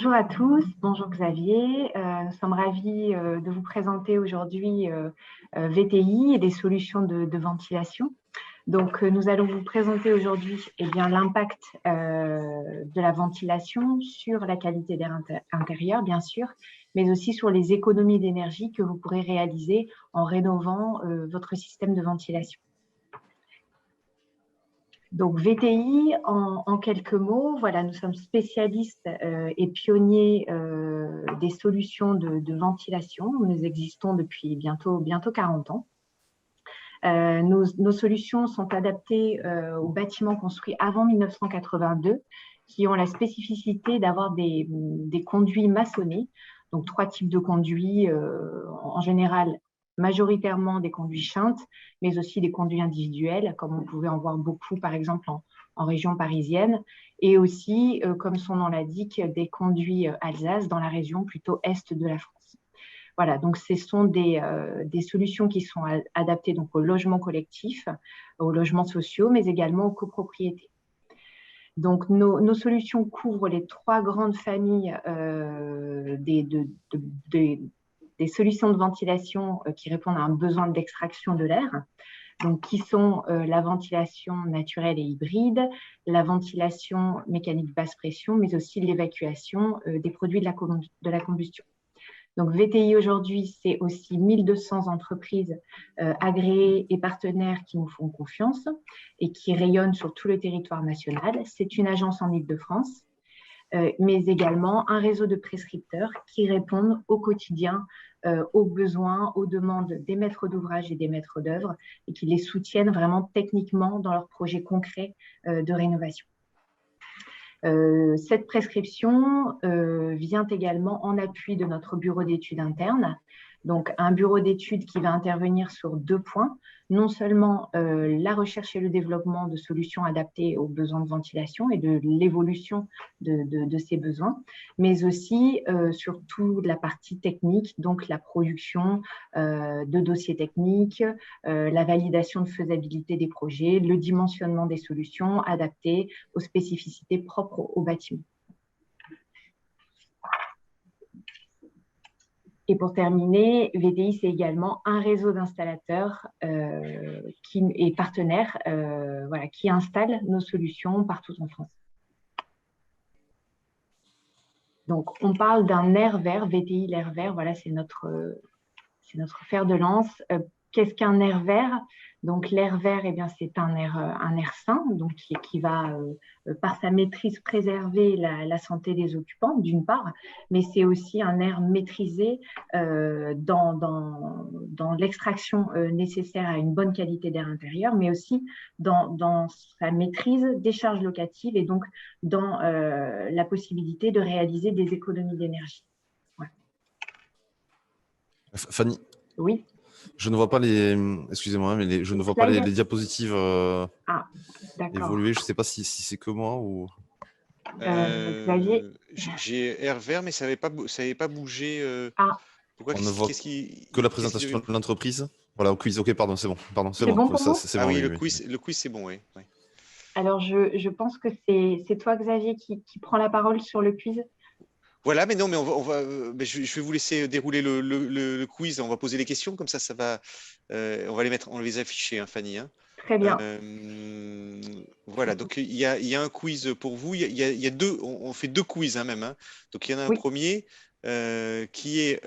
Bonjour à tous, bonjour Xavier. Nous sommes ravis de vous présenter aujourd'hui VTI et des solutions de ventilation. Donc, nous allons vous présenter aujourd'hui l'impact de la ventilation sur la qualité d'air intérieur, bien sûr, mais aussi sur les économies d'énergie que vous pourrez réaliser en rénovant votre système de ventilation. Donc, VTI, en quelques mots, voilà, nous sommes spécialistes et pionniers des solutions de ventilation. Nous existons depuis bientôt 40 ans. Nos solutions sont adaptées aux bâtiments construits avant 1982, qui ont la spécificité d'avoir des conduits maçonnés. Donc, 3 types de conduits, en général, majoritairement des conduits Schint, mais aussi des conduits individuels, comme on pouvait en voir beaucoup, par exemple, en région parisienne, et aussi, comme son nom l'indique, des conduits Alsace dans la région plutôt est de la France. Voilà, donc ce sont des solutions qui sont adaptées donc, au logement collectif, aux logements sociaux, mais également aux copropriétés. Donc, nos solutions couvrent les 3 grandes familles des solutions de ventilation qui répondent à un besoin d'extraction de l'air, donc qui sont la ventilation naturelle et hybride, la ventilation mécanique basse pression, mais aussi l'évacuation des produits de la combustion. Donc, VTI aujourd'hui, c'est aussi 1200 entreprises agréées et partenaires qui nous font confiance et qui rayonnent sur tout le territoire national. C'est une agence en Île-de-France, mais également un réseau de prescripteurs qui répondent au quotidien aux besoins, aux demandes des maîtres d'ouvrage et des maîtres d'œuvre et qui les soutiennent vraiment techniquement dans leurs projets concrets de rénovation. Cette prescription vient également en appui de notre bureau d'études interne. Donc, un bureau d'études qui va intervenir sur 2 points, non seulement la recherche et le développement de solutions adaptées aux besoins de ventilation et de l'évolution de ces besoins, mais aussi surtout de la partie technique, donc la production de dossiers techniques, la validation de faisabilité des projets, le dimensionnement des solutions adaptées aux spécificités propres au bâtiment. Et pour terminer, VTI, c'est également un réseau d'installateurs et partenaires qui installent nos solutions partout en France. Donc, on parle d'un air vert, VTI, l'air vert, voilà, c'est notre fer de lance. Qu'est-ce qu'un air vert? Donc, l'air vert, c'est un air sain, donc qui va, par sa maîtrise, préserver la santé des occupants, d'une part, mais c'est aussi un air maîtrisé dans l'extraction nécessaire à une bonne qualité d'air intérieur, mais aussi dans sa maîtrise des charges locatives et donc dans la possibilité de réaliser des économies d'énergie. Ouais. Fanny? Oui. Je ne vois pas excusez-moi, mais je ne vois pas les diapositives évoluer. Je ne sais pas si c'est que moi ou. Xavier, j'ai air vert, mais ça n'avait pas bougé. Pourquoi? On ne voit que la présentation de l'entreprise. Voilà, au quiz. Ok, pardon, c'est bon. C'est bon pour vous? Ah oui, le quiz, c'est bon, oui. Alors, je pense que c'est toi, Xavier, qui prend la parole sur le quiz. Voilà, mais non, mais je vais vous laisser dérouler le quiz. On va poser les questions, comme ça va. On va les afficher, hein, Fanny. Hein. Très bien. Voilà, donc il y a un quiz pour vous. Il y a 2, on fait 2 quiz hein, même. Hein. Donc il y en a un premier qui est.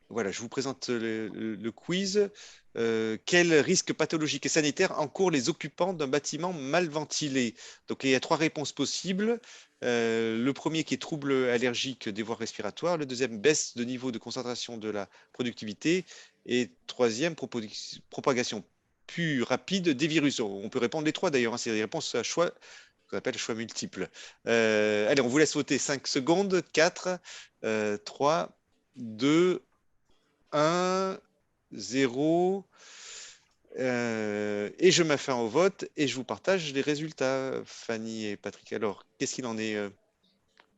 Voilà, je vous présente le quiz. Quels risques pathologiques et sanitaires encourent les occupants d'un bâtiment mal ventilé? Donc il y a 3 réponses possibles. Le premier qui est trouble allergique des voies respiratoires, le deuxième baisse de niveau de concentration de la productivité et troisième propagation plus rapide des virus. On peut répondre les 3 d'ailleurs, hein, c'est des réponses à choix qu'on appelle choix multiples. Allez, on vous laisse voter 5 secondes, 4, 3, 2, 1, 0. Et je mets fin au vote et je vous partage les résultats, Fanny et Patrick. Alors, qu'est-ce qu'il en est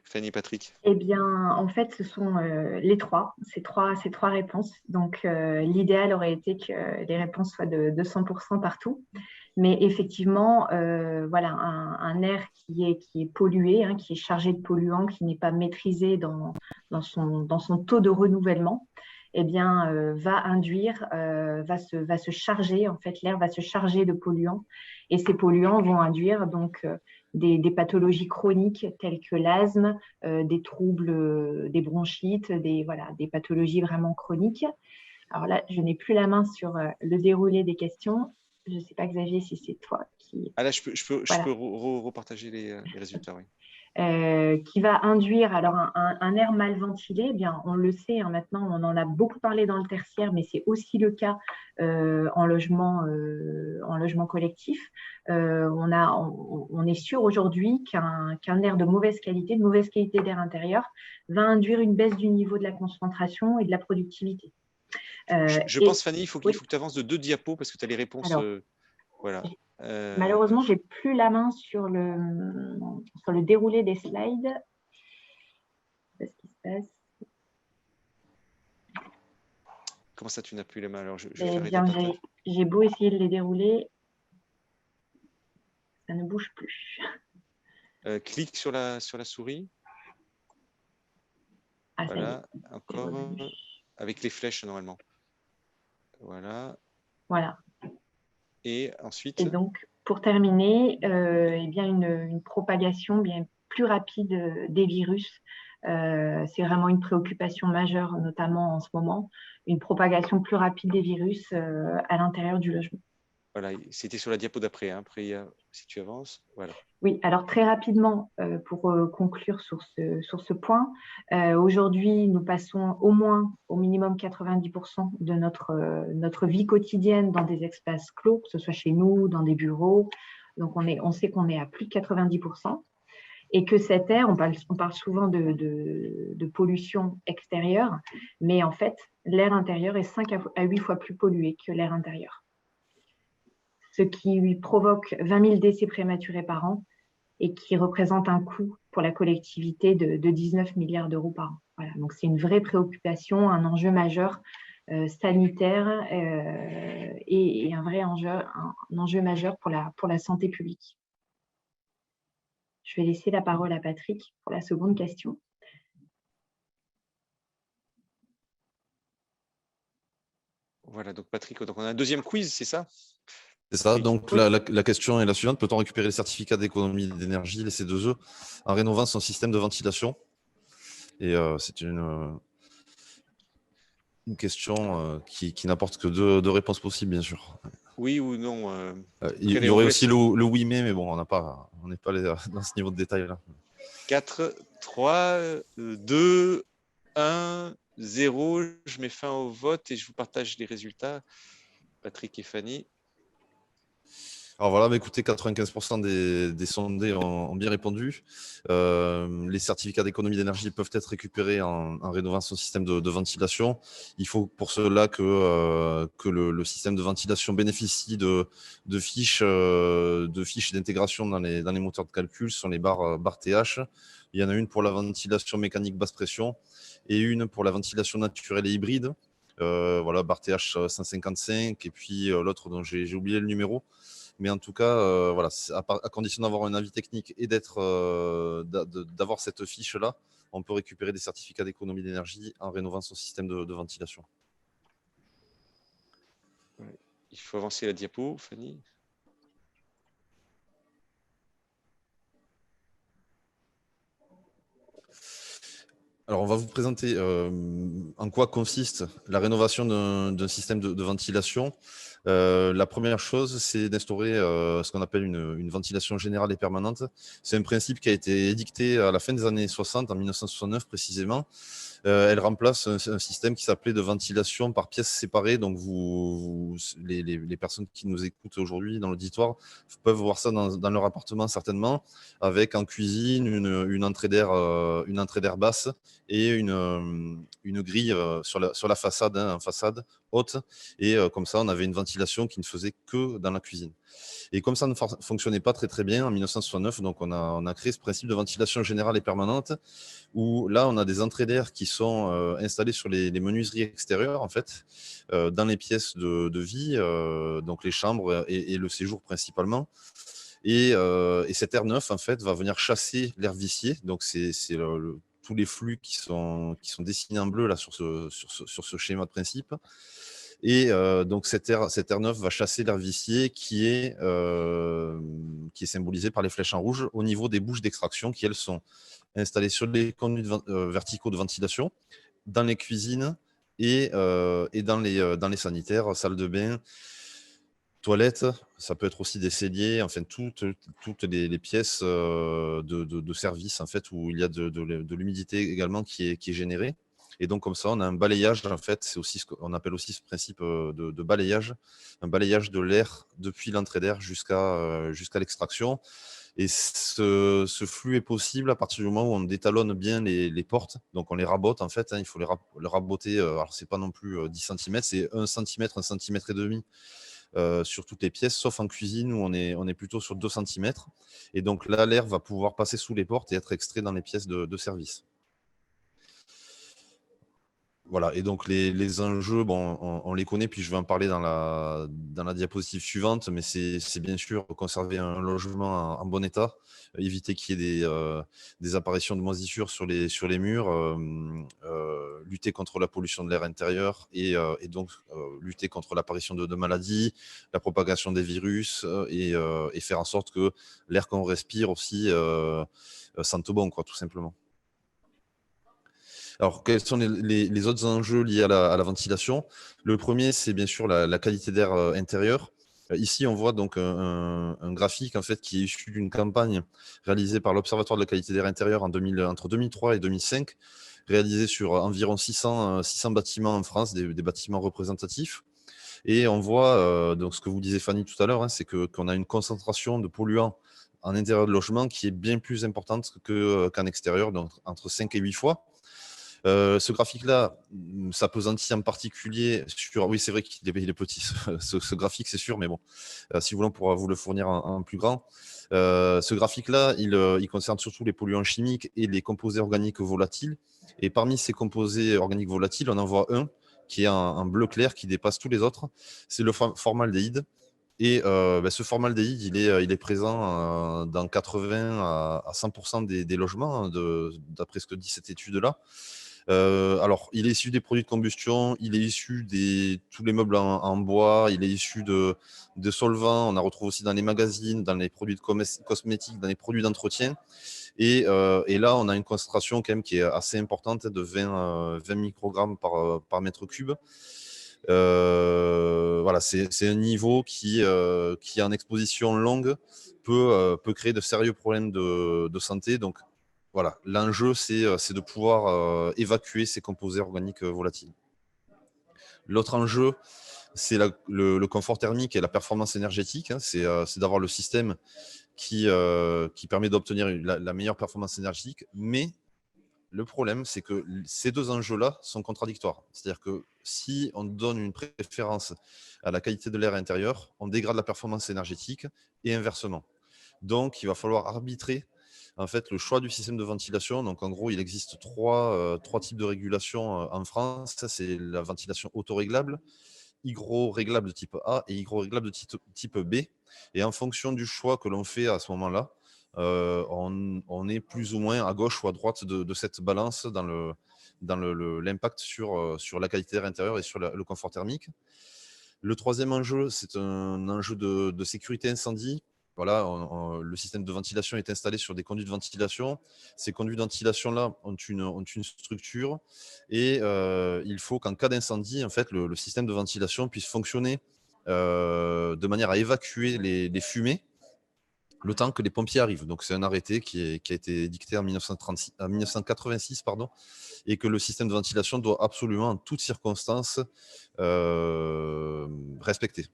Fanny, Patrick? Eh bien, en fait, ce sont les trois, ces trois réponses. Donc, l'idéal aurait été que les réponses soient de 100% partout. Mais effectivement, voilà, un air qui est pollué, hein, qui est chargé de polluants, qui n'est pas maîtrisé dans son taux de renouvellement, eh bien, va se charger, en fait, l'air va se charger de polluants. Et ces polluants vont induire donc des pathologies chroniques telles que l'asthme, des troubles, des bronchites, voilà, des pathologies vraiment chroniques. Alors là, je n'ai plus la main sur le déroulé des questions. Je ne sais pas, Xavier, si c'est toi qui… Ah là, je peux repartager les résultats, oui. Qui va induire alors un air mal ventilé. Eh bien, on le sait, hein, maintenant, on en a beaucoup parlé dans le tertiaire, mais c'est aussi le cas en logement collectif. On est sûr aujourd'hui qu'un air de mauvaise qualité d'air intérieur, va induire une baisse du niveau de la concentration et de la productivité. Je pense, Fanny, il faut que tu avances de 2 diapos parce que tu as les réponses. Alors, voilà. Malheureusement, je n'ai plus la main sur le déroulé des slides. C'est ce qui se passe. Comment ça, tu n'as plus les mains? Alors, j'ai beau essayer de les dérouler, ça ne bouge plus. Clique sur la souris. Ah, voilà, encore avec les flèches normalement. Voilà. Voilà. Et ensuite. Et donc, pour terminer, eh bien une propagation bien plus rapide des virus. C'est vraiment une préoccupation majeure, notamment en ce moment, une propagation plus rapide des virus à l'intérieur du logement. Voilà, c'était sur la diapo d'après. Hein. Après, si tu avances, voilà. Oui, alors très rapidement, pour conclure sur ce point, aujourd'hui, nous passons au minimum 90% de notre vie quotidienne dans des espaces clos, que ce soit chez nous, dans des bureaux. Donc, on sait qu'on est à plus de 90%. Et que cet air, on parle souvent de pollution extérieure, mais en fait, l'air intérieur est 5 à 8 fois plus pollué que l'air intérieur. Ce qui lui provoque 20 000 décès prématurés par an et qui représente un coût pour la collectivité de 19 milliards d'euros par an. Voilà, donc c'est une vraie préoccupation, un enjeu majeur sanitaire et un vrai enjeu majeur pour la santé publique. Je vais laisser la parole à Patrick pour la seconde question. Voilà, donc Patrick, donc on a un deuxième quiz, c'est ça? C'est ça, donc la question est la suivante. Peut-on récupérer les certificats d'économie d'énergie, les C2E, en rénovant son système de ventilation? Et c'est une question qui n'apporte que deux réponses possibles, bien sûr. Oui ou non. Il y aurait aussi le oui mais bon, on n'est pas dans ce niveau de détail-là. 4, 3, 2, 1, 0. Je mets fin au vote et je vous partage les résultats. Patrick et Fanny. Alors voilà, écoutez, 95% des sondés ont bien répondu. Les certificats d'économie d'énergie peuvent être récupérés en rénovant son système de ventilation. Il faut pour cela que le système de ventilation bénéficie de fiches d'intégration dans les moteurs de calcul, ce sont les barres TH. Il y en a une pour la ventilation mécanique basse pression et une pour la ventilation naturelle et hybride. Voilà, barre TH 155 et puis l'autre dont j'ai oublié le numéro. Mais en tout cas, voilà, à condition d'avoir un avis technique et d'avoir cette fiche-là, on peut récupérer des certificats d'économie d'énergie en rénovant son système de ventilation. Il faut avancer la diapo, Fanny. Alors, on va vous présenter en quoi consiste la rénovation d'un système de ventilation. La première chose, c'est d'instaurer ce qu'on appelle une ventilation générale et permanente. C'est un principe qui a été édicté à la fin des années 60, en 1969 précisément. Elle remplace un système qui s'appelait de ventilation par pièces séparées. Donc, les personnes qui nous écoutent aujourd'hui dans l'auditoire peuvent voir ça dans leur appartement certainement, avec en cuisine une entrée d'air basse et une grille sur la façade, en façade, haute. Et comme ça, on avait une ventilation qui ne faisait que dans la cuisine. Et comme ça ne fonctionnait pas très très bien, en 1969, donc on a créé ce principe de ventilation générale et permanente, où là, on a des entrées d'air qui sont installées sur les menuiseries extérieures, en fait, dans les pièces de vie, donc les chambres et le séjour principalement. Et cet air neuf, en fait, va venir chasser l'air vicié. Donc, c'est tous les flux qui sont dessinés en bleu là, sur ce schéma de principe. Et donc, cet air neuf va chasser l'air vicié qui est symbolisé par les flèches en rouge au niveau des bouches d'extraction qui, elles, sont installées sur les conduits verticaux de ventilation, dans les cuisines et dans les sanitaires, salles de bain, toilettes. Ça peut être aussi des celliers, enfin toutes les pièces de service, en fait, où il y a de l'humidité également qui est générée. Et donc, comme ça, on a un balayage, en fait, c'est aussi ce qu'on appelle aussi ce principe de balayage, un balayage de l'air depuis l'entrée d'air jusqu'à l'extraction. Et ce flux est possible à partir du moment où on détalonne bien les portes. Donc, on les rabote, en fait, hein, il faut les raboter. Alors, c'est pas non plus 10 cm, c'est 1 cm, 1 cm et demi sur toutes les pièces, sauf en cuisine où on est plutôt sur 2 cm. Et donc là, l'air va pouvoir passer sous les portes et être extrait dans les pièces de service. Voilà, et donc les enjeux, bon, on les connaît, puis je vais en parler dans la diapositive suivante, mais c'est bien sûr conserver un logement en bon état, éviter qu'il y ait des apparitions de moisissures sur les murs, lutter contre la pollution de l'air intérieur et donc lutter contre l'apparition de maladies, la propagation des virus et faire en sorte que l'air qu'on respire aussi sente bon, quoi, tout simplement. Alors, quels sont les autres enjeux liés à la ventilation? Le premier, c'est bien sûr la qualité d'air intérieur. Ici, on voit donc un graphique, en fait, qui est issu d'une campagne réalisée par l'Observatoire de la qualité d'air intérieur entre 2003 et 2005, réalisée sur environ 600 bâtiments en France, des bâtiments représentatifs. Et on voit, donc ce que vous disiez Fanny tout à l'heure, hein, c'est qu'on a une concentration de polluants en intérieur de logement qui est bien plus importante qu'en extérieur, donc entre 5 et 8 fois. Ce graphique-là, s'appesantit en particulier sur... Oui, c'est vrai qu'il est petit, ce graphique, c'est sûr, mais bon, si vous voulez, on pourra vous le fournir en plus grand. Ce graphique-là, il concerne surtout les polluants chimiques et les composés organiques volatiles. Et parmi ces composés organiques volatiles, on en voit un qui est un bleu clair qui dépasse tous les autres. C'est le formaldéhyde. Et ce formaldéhyde, il est présent dans 80 à 100% des logements, hein, d'après ce que dit cette étude-là. Alors, il est issu des produits de combustion, il est issu de tous les meubles en bois, il est issu de solvants, on en retrouve aussi dans les magazines, dans les produits de cosmétiques, dans les produits d'entretien. Et là, on a une concentration quand même qui est assez importante, de 20 microgrammes par mètre cube. Voilà, c'est un niveau qui en exposition longue peut créer de sérieux problèmes de santé. Donc, voilà, l'enjeu, c'est de pouvoir évacuer ces composés organiques volatiles. L'autre enjeu, c'est le confort thermique et la performance énergétique, hein. C'est d'avoir le système qui permet d'obtenir la meilleure performance énergétique. Mais le problème, c'est que ces deux enjeux-là sont contradictoires. C'est-à-dire que si on donne une préférence à la qualité de l'air intérieur, on dégrade la performance énergétique et inversement. Donc, il va falloir arbitrer en fait le choix du système de ventilation. Donc, en gros, il existe trois types de régulation en France. C'est la ventilation autoréglable, hygroréglable de type A et hygroréglable de type B. Et en fonction du choix que l'on fait à ce moment-là, on est plus ou moins à gauche ou à droite de cette balance dans l'impact sur la qualité d'air intérieur et sur le confort thermique. Le troisième enjeu, c'est un enjeu de sécurité incendie. Voilà, le système de ventilation est installé sur des conduits de ventilation. Ces conduits de ventilation-là ont une structure et il faut qu'en cas d'incendie, en fait, le système de ventilation puisse fonctionner de manière à évacuer les fumées le temps que les pompiers arrivent. Donc, c'est un arrêté qui a été dicté en 1986, pardon, et que le système de ventilation doit absolument, en toutes circonstances, respecter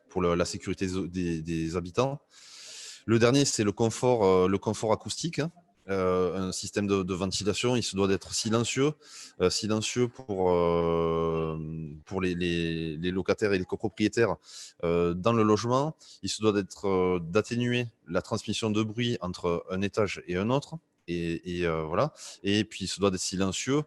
pour la sécurité des habitants. Le dernier, c'est le confort acoustique. un système de ventilation, il se doit d'être silencieux, silencieux pour les locataires et les copropriétaires dans le logement. Il se doit d'atténuer la transmission de bruit entre un étage et un autre. Et voilà. Et puis, il se doit d'être silencieux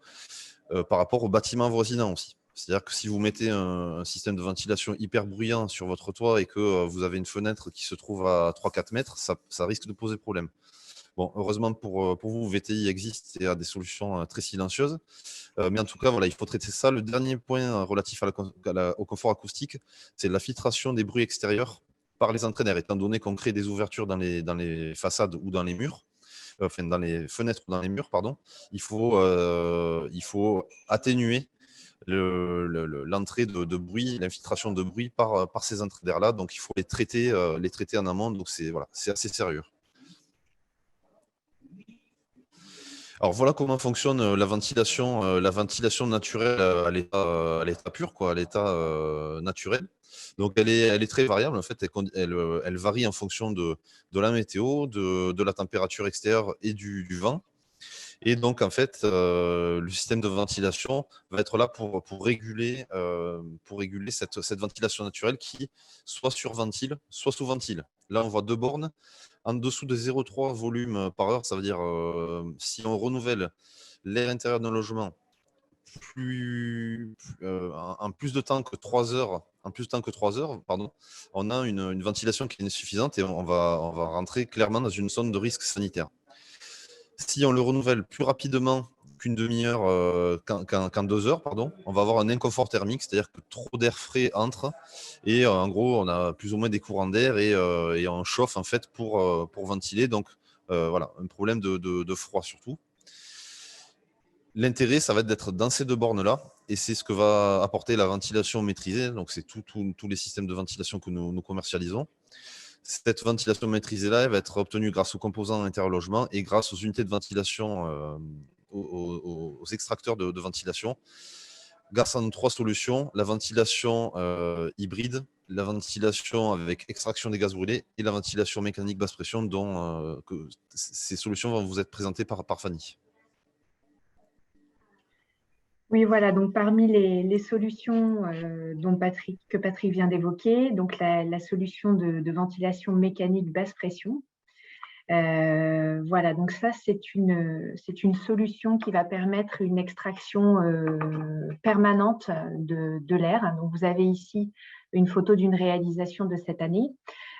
par rapport aux bâtiments voisinants aussi. C'est-à-dire que si vous mettez un système de ventilation hyper bruyant sur votre toit et que vous avez une fenêtre qui se trouve à 3-4 mètres, ça risque de poser problème. Bon, heureusement pour vous, VTI existe et a des solutions très silencieuses. Mais en tout cas, voilà, il faut traiter ça. Le dernier point relatif au confort acoustique, c'est la filtration des bruits extérieurs par les entrées d'air, étant donné qu'on crée des ouvertures dans les façades ou dans les murs, enfin dans les fenêtres ou dans les murs, pardon. Il faut atténuer l'entrée de bruit, l'infiltration de bruit par ces entrées d'air-là. Donc, il faut les traiter en amont. Donc, c'est assez sérieux. Alors voilà comment fonctionne la ventilation naturelle à l'état pur, quoi, à l'état naturel. Donc elle est très variable en fait, elle varie en fonction de la météo, de la température extérieure et du vent. Et donc en fait, le système de ventilation va être là pour réguler cette ventilation naturelle qui soit surventile, soit sous-ventile. Là, on voit 2 bornes en dessous de 0,3 volume par heure. Ça veut dire si on renouvelle l'air intérieur d'un logement en plus de temps que 3 heures, pardon, on a une ventilation qui est insuffisante et on va rentrer clairement dans une zone de risque sanitaire. Si on le renouvelle plus rapidement qu'une demi-heure, qu'en 2 heures, pardon, on va avoir un inconfort thermique, c'est-à-dire que trop d'air frais entre et en gros, on a plus ou moins des courants d'air et on chauffe en fait pour ventiler. Donc voilà, un problème de froid surtout. L'intérêt, ça va être d'être dans ces 2 bornes-là et c'est ce que va apporter la ventilation maîtrisée. Donc, c'est tous les systèmes de ventilation que nous commercialisons. Cette ventilation maîtrisée-là, elle va être obtenue grâce aux composants interlogement et grâce aux unités de ventilation, aux extracteurs de ventilation. Grâce à nos 3 solutions, la ventilation hybride, la ventilation avec extraction des gaz brûlés et la ventilation mécanique basse pression, dont ces solutions vont vous être présentées par Fanny. Oui, voilà, donc parmi les solutions que Patrick vient d'évoquer, donc la solution de ventilation mécanique basse pression. Voilà, donc ça, c'est une solution qui va permettre une extraction permanente de l'air. Donc, vous avez ici une photo d'une réalisation de cette année.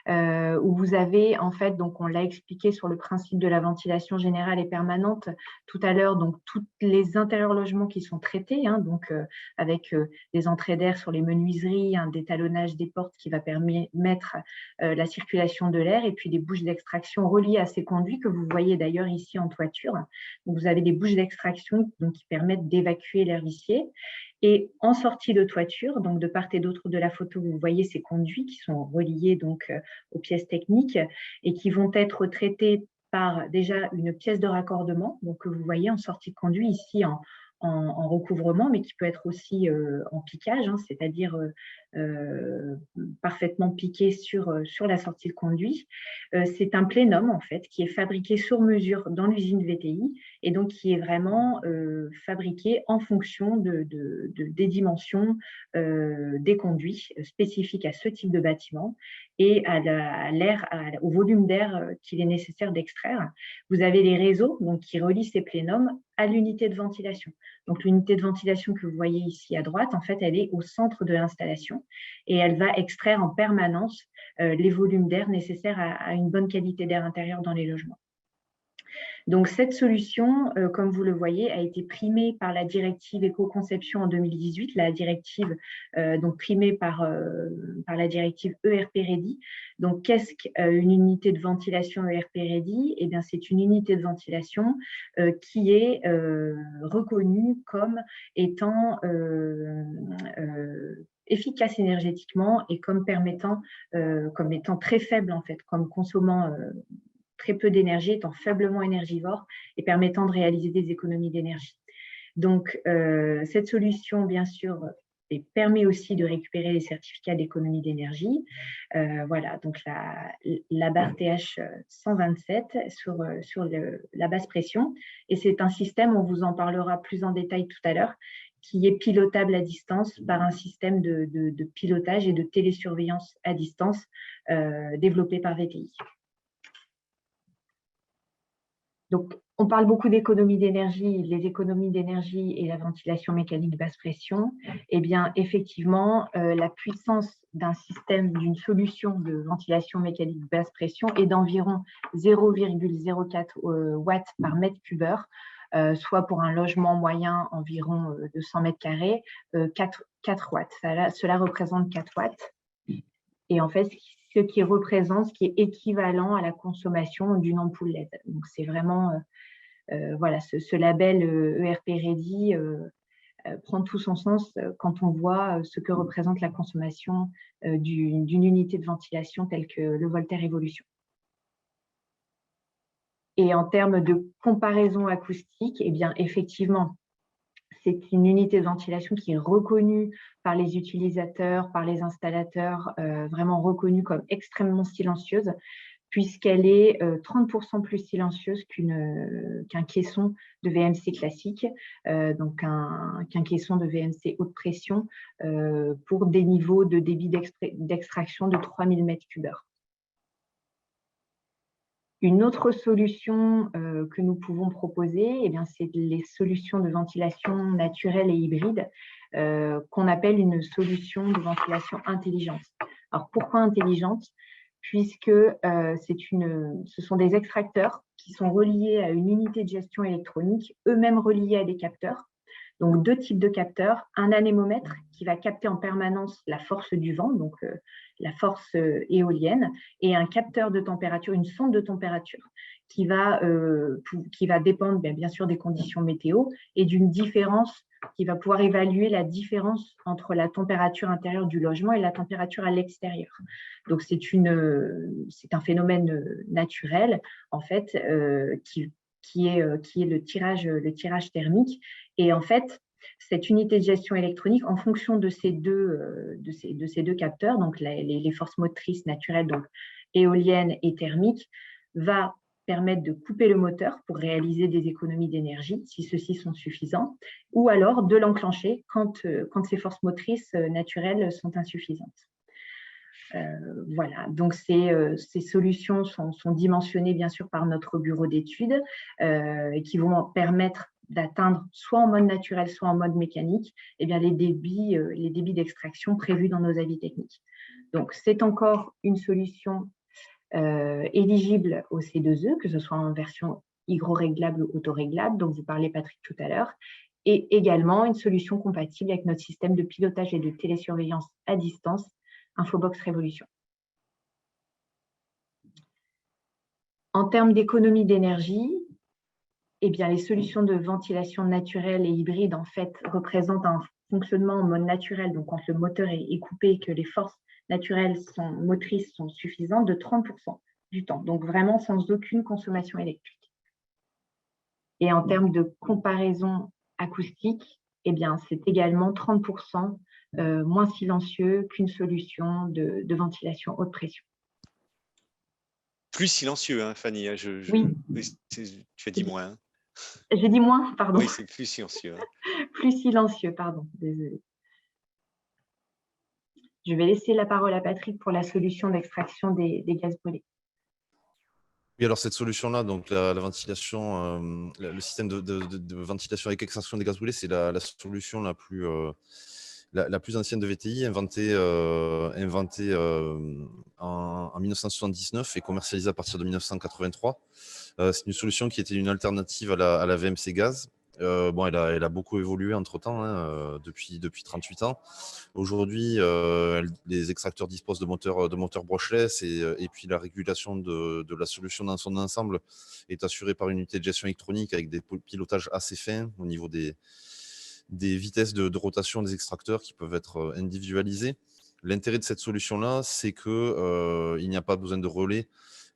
Où vous avez, en fait, donc on l'a expliqué sur le principe de la ventilation générale et permanente tout à l'heure, donc tous les intérieurs logements qui sont traités, donc avec des entrées d'air sur les menuiseries, un détalonnage des portes qui va permettre la circulation de l'air et puis des bouches d'extraction reliées à ces conduits que vous voyez d'ailleurs ici en toiture. Donc, vous avez des bouches d'extraction qui permettent d'évacuer l'air vicié. Et en sortie de toiture, donc de part et d'autre de la photo, vous voyez ces conduits qui sont reliés donc aux pièces techniques et qui vont être traités par déjà une pièce de raccordement, donc que vous voyez en sortie de conduit ici en recouvrement, mais qui peut être aussi en piquage, c'est-à-dire parfaitement piqué sur la sortie de conduit. C'est un plénum, en fait, qui est fabriqué sur mesure dans l'usine VTI et donc qui est vraiment fabriqué en fonction des dimensions des conduits spécifiques à ce type de bâtiment et au volume d'air qu'il est nécessaire d'extraire. Vous avez les réseaux donc, qui relient ces plénums à l'unité de ventilation. Donc, l'unité de ventilation que vous voyez ici à droite, en fait, elle est au centre de l'installation et elle va extraire en permanence les volumes d'air nécessaires à une bonne qualité d'air intérieur dans les logements. Donc, cette solution, comme vous le voyez, a été primée par la directive éco-conception en 2018, la directive donc primée par la directive ERP Ready. Donc, qu'est-ce qu'une unité de ventilation ERP Ready? Eh bien, c'est une unité de ventilation qui est reconnue comme étant efficace énergétiquement et comme étant très faible en fait, comme consommant très peu d'énergie, étant faiblement énergivore et permettant de réaliser des économies d'énergie. Donc, cette solution, bien sûr, permet aussi de récupérer les certificats d'économie d'énergie. Voilà, donc la barre TH 127 sur la basse pression. Et c'est un système, on vous en parlera plus en détail tout à l'heure, qui est pilotable à distance par un système de pilotage et de télésurveillance à distance développé par VTI. Donc, on parle beaucoup d'économie d'énergie, les économies d'énergie et la ventilation mécanique basse pression. Eh bien, effectivement, la puissance d'un système, d'une solution de ventilation mécanique basse pression est d'environ 0,04 watts par mètre cubeur, soit pour un logement moyen environ de 100 mètres carrés, 4 watts. Cela représente 4 watts. Et en fait, ce qui est équivalent à la consommation d'une ampoule LED. Donc, c'est vraiment, voilà, ce label ERP Ready prend tout son sens quand on voit ce que représente la consommation d'une unité de ventilation telle que le Voltaire Evolution. Et en termes de comparaison acoustique, eh bien, effectivement, c'est une unité de ventilation qui est reconnue par les utilisateurs, par les installateurs, vraiment reconnue comme extrêmement silencieuse, puisqu'elle est 30% plus silencieuse qu'un caisson de VMC classique, donc qu'un caisson de VMC haute pression pour des niveaux de débit d'extraction de 3000 m3. Une autre solution que nous pouvons proposer, eh bien, c'est les solutions de ventilation naturelle et hybride qu'on appelle une solution de ventilation intelligente. Alors, pourquoi intelligente? Puisque ce sont des extracteurs qui sont reliés à une unité de gestion électronique, eux-mêmes reliés à des capteurs. Donc, deux types de capteurs, un anémomètre qui va capter en permanence la force du vent, donc la force éolienne, et un capteur de température, une sonde de température qui va dépendre bien sûr des conditions météo et d'une différence qui va pouvoir évaluer la différence entre la température intérieure du logement et la température à l'extérieur. Donc, c'est un phénomène naturel, en fait, qui est le tirage thermique. Et en fait, cette unité de gestion électronique, en fonction de ces deux capteurs, donc les forces motrices naturelles, donc éoliennes et thermiques, va permettre de couper le moteur pour réaliser des économies d'énergie, si ceux-ci sont suffisants, ou alors de l'enclencher quand ces forces motrices naturelles sont insuffisantes. Voilà, donc ces solutions sont dimensionnées bien sûr par notre bureau d'études et qui vont permettre d'atteindre soit en mode naturel, soit en mode mécanique, eh bien, les débits d'extraction prévus dans nos avis techniques. Donc, c'est encore une solution éligible au C2E, que ce soit en version hydro-réglable ou auto-réglable, dont vous parlez Patrick tout à l'heure, et également une solution compatible avec notre système de pilotage et de télésurveillance à distance, Infobox Révolution. En termes d'économie d'énergie, eh bien, les solutions de ventilation naturelle et hybride, en fait, représentent un fonctionnement en mode naturel, donc quand le moteur est coupé et que les forces naturelles motrices sont suffisantes, de 30% du temps, donc vraiment sans aucune consommation électrique. Et en termes de comparaison acoustique, eh bien, c'est également 30% moins silencieux qu'une solution de ventilation haute pression. Plus silencieux, hein, Fanny. Oui. Tu as dit moins. Hein. J'ai dit moins, pardon. Oui, c'est plus silencieux. Hein. Plus silencieux, pardon, désolé. Je vais laisser la parole à Patrick pour la solution d'extraction des gaz brûlés. Oui, alors cette solution-là, donc la ventilation, le système de ventilation avec extraction des gaz brûlés, c'est la solution la plus ancienne de VTI, inventée en 1979 et commercialisée à partir de 1983. C'est une solution qui était une alternative à la VMC gaz. Bon, elle a beaucoup évolué entre-temps, hein, depuis 38 ans. Aujourd'hui, les extracteurs disposent de moteurs brushless et puis la régulation de la solution dans son ensemble est assurée par une unité de gestion électronique avec des pilotages assez fins au niveau des vitesses de rotation des extracteurs qui peuvent être individualisées. L'intérêt de cette solution-là, c'est qu'il n'y a pas besoin de relais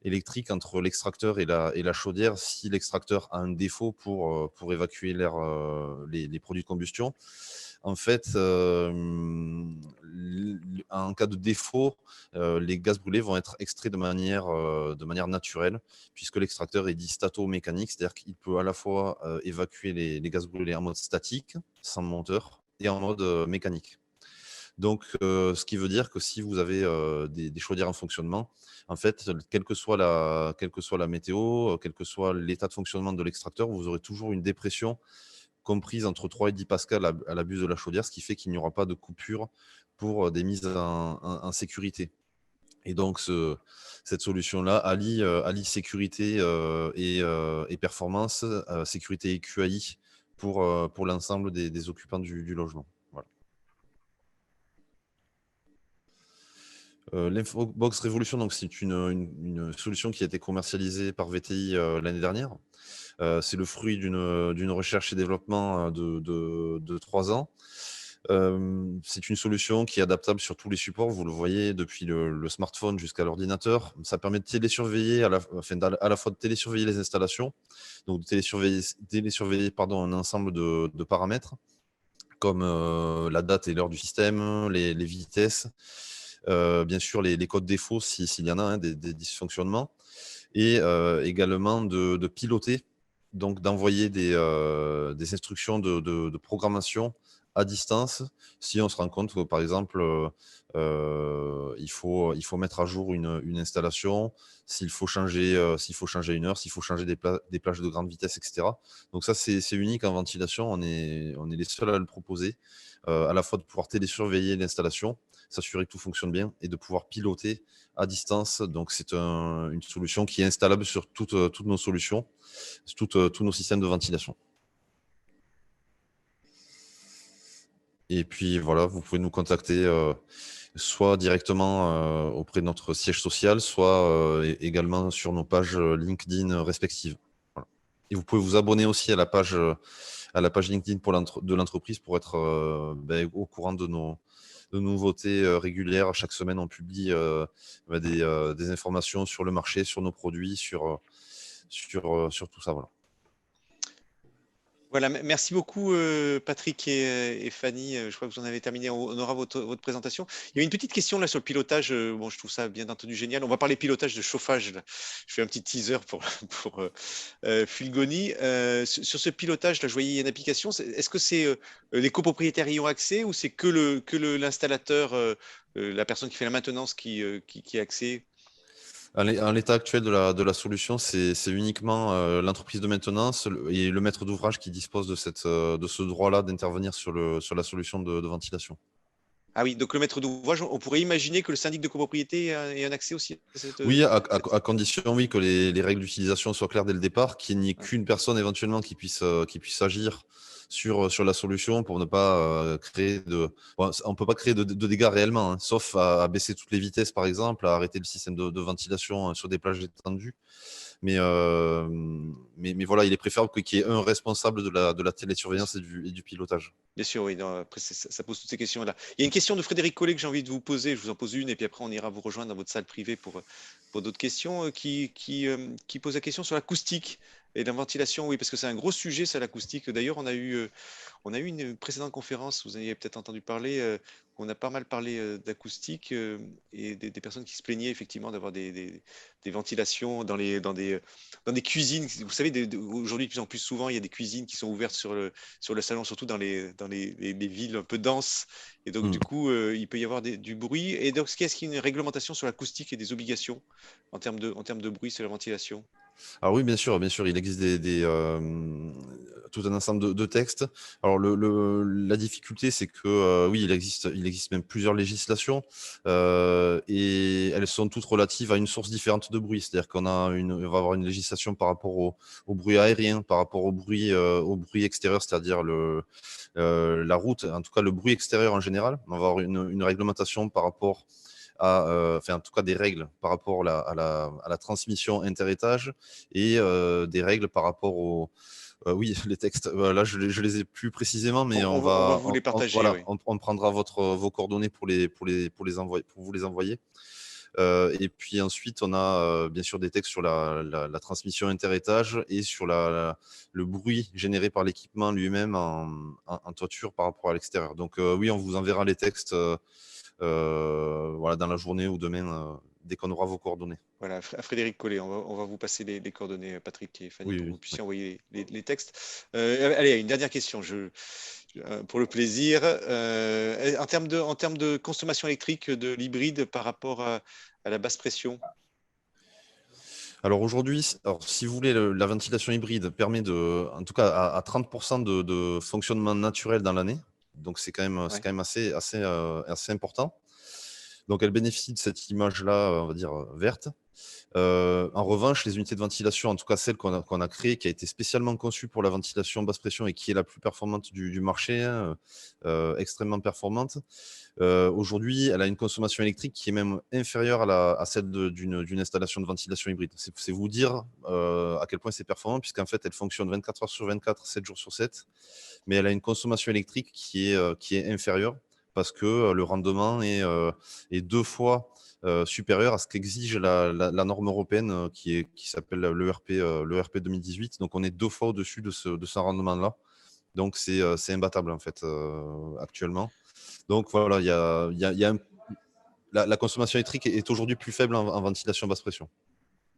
électrique entre l'extracteur et la chaudière si l'extracteur a un défaut pour évacuer l'air, les produits de combustion. en fait, en cas de défaut, les gaz brûlés vont être extraits de manière naturelle, puisque l'extracteur est dit stato-mécanique, c'est-à-dire qu'il peut à la fois évacuer les gaz brûlés en mode statique, sans moteur, et en mode mécanique. Donc, ce qui veut dire que si vous avez des chaudières en fonctionnement, en fait, quelle que soit la météo, quel que soit l'état de fonctionnement de l'extracteur, vous aurez toujours une dépression comprise entre 3 et 10 pascal à la buse de la chaudière, ce qui fait qu'il n'y aura pas de coupure pour des mises en sécurité. Et donc, cette solution-là allie sécurité et performance, sécurité et QAI pour l'ensemble des occupants du logement. Voilà. L'Infobox Révolution, donc c'est une solution qui a été commercialisée par VTI l'année dernière. C'est le fruit d'une recherche et développement de 3 ans. C'est une solution qui est adaptable sur tous les supports. Vous le voyez, depuis le smartphone jusqu'à l'ordinateur. Ça permet de télésurveiller, à la fois de télésurveiller les installations, donc de télésurveiller un ensemble de paramètres, comme la date et l'heure du système, les vitesses, bien sûr les codes défauts s'il y en a, des dysfonctionnements, et également de piloter, donc d'envoyer des instructions de programmation à distance si on se rend compte que, par exemple, il faut mettre à jour une installation, s'il faut changer une heure, s'il faut changer des plages de grande vitesse, etc. Donc ça, c'est unique en ventilation. On est les seuls à le proposer, à la fois de pouvoir télésurveiller l'installation, s'assurer que tout fonctionne bien, et de pouvoir piloter à distance. Donc c'est une solution qui est installable sur toutes nos solutions, tous nos systèmes de ventilation. Et puis voilà, vous pouvez nous contacter soit directement auprès de notre siège social, soit également sur nos pages LinkedIn respectives. Voilà. Et vous pouvez vous abonner aussi à la page LinkedIn de l'entreprise pour être au courant de nos nouveautés régulières. Chaque semaine, on publie des informations sur le marché, sur nos produits, sur tout ça. Voilà. Voilà, merci beaucoup Patrick et Fanny. Je crois que vous en avez terminé. On aura votre présentation. Il y a une petite question là sur le pilotage. Bon, je trouve ça bien entendu génial. On va parler pilotage de chauffage. Là. Je fais un petit teaser pour Fulgoni. Sur ce pilotage, là, je voyais il y a une application. Est-ce que c'est les copropriétaires y ont accès ou c'est que l'installateur, la personne qui fait la maintenance qui a accès? En l'état actuel de la solution, c'est uniquement l'entreprise de maintenance et le maître d'ouvrage qui dispose de ce droit-là d'intervenir sur la solution de ventilation. Ah oui, donc le maître d'ouvrage, on pourrait imaginer que le syndic de copropriété ait un accès aussi à cette... Oui, à condition oui, que les règles d'utilisation soient claires dès le départ, qu'il n'y ait qu'une personne éventuellement qui puisse agir sur la solution pour ne pas créer on ne peut pas créer de dégâts réellement, hein, sauf à baisser toutes les vitesses, par exemple, à arrêter le système de ventilation sur des plages étendues. Mais voilà, il est préférable qu'il y ait un responsable de la télésurveillance et du pilotage. Bien sûr, oui. Non, après, ça pose toutes ces questions-là. Il y a une question de Frédéric Collet que j'ai envie de vous poser. Je vous en pose une et puis après, on ira vous rejoindre dans votre salle privée pour d'autres questions. Qui pose la question sur l'acoustique et la ventilation. Oui, parce que c'est un gros sujet, ça, l'acoustique. D'ailleurs, on a eu une précédente conférence, vous en avez peut-être entendu parler, on a pas mal parlé d'acoustique et des personnes qui se plaignaient effectivement d'avoir des ventilations dans des cuisines. Vous savez, aujourd'hui, de plus en plus souvent, il y a des cuisines qui sont ouvertes sur le salon, surtout dans les villes un peu denses. Et donc, du coup, il peut y avoir du bruit. Et donc, est-ce qu'il y a une réglementation sur l'acoustique et des obligations en termes de bruit sur la ventilation? Alors oui, bien sûr, il existe tout un ensemble de textes. Alors la difficulté, c'est que oui, il existe même plusieurs législations et elles sont toutes relatives à une source différente de bruit. C'est-à-dire on va avoir une législation par rapport au bruit aérien, par rapport au bruit extérieur, c'est-à-dire la route, en tout cas le bruit extérieur en général. On va avoir une réglementation par rapport en tout cas des règles par rapport à la transmission interétage et des règles par rapport au... oui, les textes, là je les ai plus précisément, mais on va vous les partager. voilà, Oui. on prendra vos coordonnées pour vous les envoyer. Et puis ensuite, on a bien sûr des textes sur la transmission interétage et sur le bruit généré par l'équipement lui-même en toiture par rapport à l'extérieur. Donc oui, on vous enverra les textes voilà, dans la journée ou demain, dès qu'on aura vos coordonnées. Voilà, à Frédéric Collet, on va vous passer les coordonnées, Patrick et Fanny, Oui, pour que oui, vous puissiez oui. envoyer les textes. Allez, une dernière question, pour le plaisir. En termes de consommation électrique de l'hybride par rapport à la basse pression? Alors aujourd'hui, si vous voulez, la ventilation hybride permet en tout cas à 30% de fonctionnement naturel dans l'année. Donc c'est Ouais. quand même assez important. Donc elle bénéficie de cette image-là, on va dire, verte. En revanche, les unités de ventilation, en tout cas celle qu'on a créée, qui a été spécialement conçue pour la ventilation basse pression et qui est la plus performante du marché, hein, extrêmement performante. Aujourd'hui, elle a une consommation électrique qui est même inférieure à celle d'une installation de ventilation hybride. C'est vous dire à quel point c'est performant, puisqu'en fait, elle fonctionne 24 heures sur 24, 7 jours sur 7, mais elle a une consommation électrique qui est inférieure parce que le rendement est 2 fois supérieur à ce qu'exige la norme européenne qui s'appelle l'ERP 2018. Donc, on est 2 fois au-dessus de ce rendement-là. Donc, c'est imbattable, en fait, actuellement. Donc, voilà, la consommation électrique est aujourd'hui plus faible en ventilation basse pression.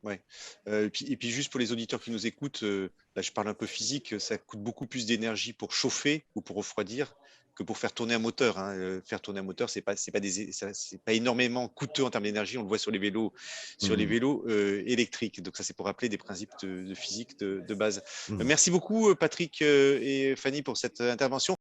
Ouais. Et puis juste pour les auditeurs qui nous écoutent, là je parle un peu physique, ça coûte beaucoup plus d'énergie pour chauffer ou pour refroidir que pour faire tourner un moteur, hein. Faire tourner un moteur, c'est pas énormément coûteux en termes d'énergie. On le voit sur les Mmh. vélos électriques. Donc ça, c'est pour rappeler des principes de physique de base. Mmh. Merci beaucoup, Patrick et Fanny, pour cette intervention.